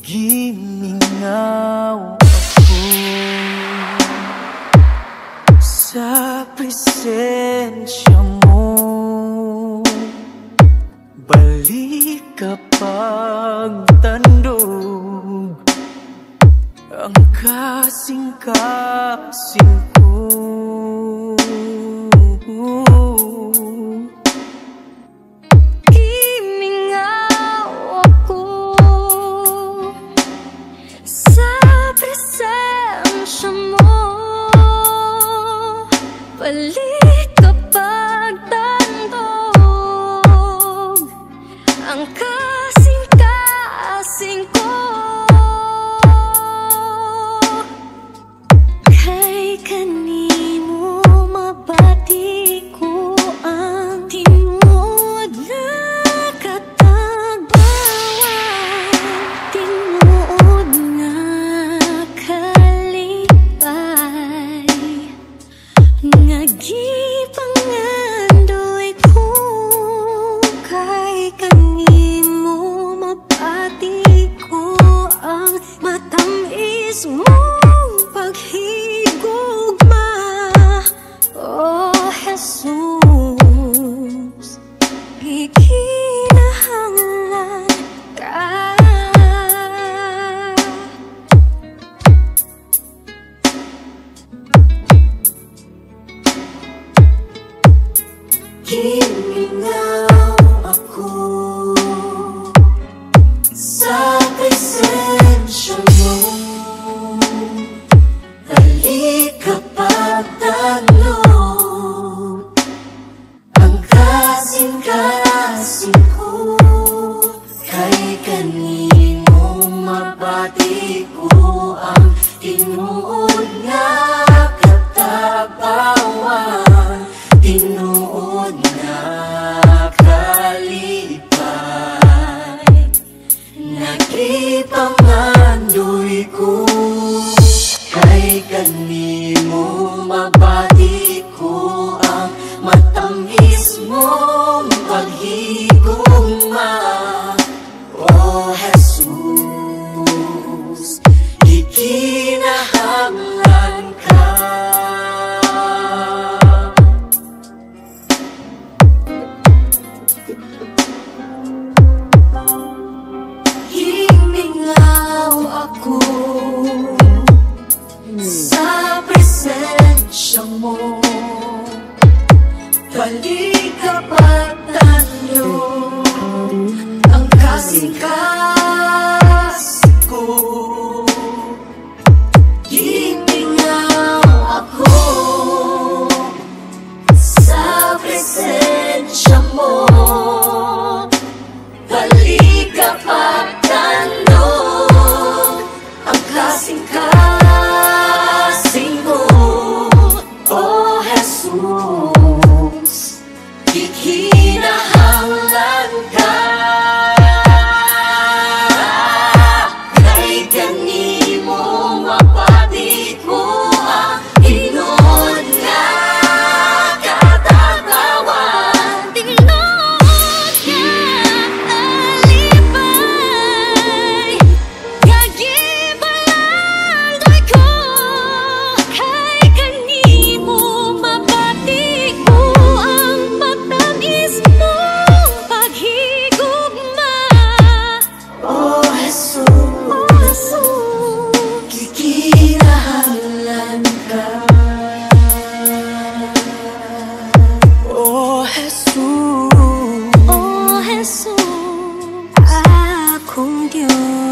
Gimingaw ako sa presensya mo. Balik kapag tandog ang kasing-kasing ko. Gimingaw ako sa presensya mo. Balik kapag tandog ang kasing-kasing ko. Kay kanimo mabati ko ang tinuod na katagbawan, tinuod nga kalipay, nga gipangandoy ko. Kay kanimo mabati ko ang matamis mong paghigugma. Oh Jesus, gikinahanglan ka. Gimingaw ako sa presensya mo. Balik kapag tandog ang kasing-kasing ko. Kay kanimo mabati ko ang tinuod nga katabawan, tinuod nga kalipay, nagipangandoy ko. Kay kanimo mabati ko ang matamis mong paghigugma. Oh Jesus, gikinahanglan ka. Gimingaw ako sa presensya mo. Balik kapag tandog ang kasing-kasing ko. Gimingaw ako sa presensya mo. Balik kapag tandog ang kasing-kasing ko. Oh Jesus, gikinahanglan ka. Kay kanimo mabati ko ang tinuod nga katagbawan, tinuod nga kalipay, nga gipangandoy ko. Kay kanimo mabati ko ang matamis mong paghigugma. Oh Jesus, gikinahanglan ka. Oh Jesus, Oh Jesus, akong Diyos.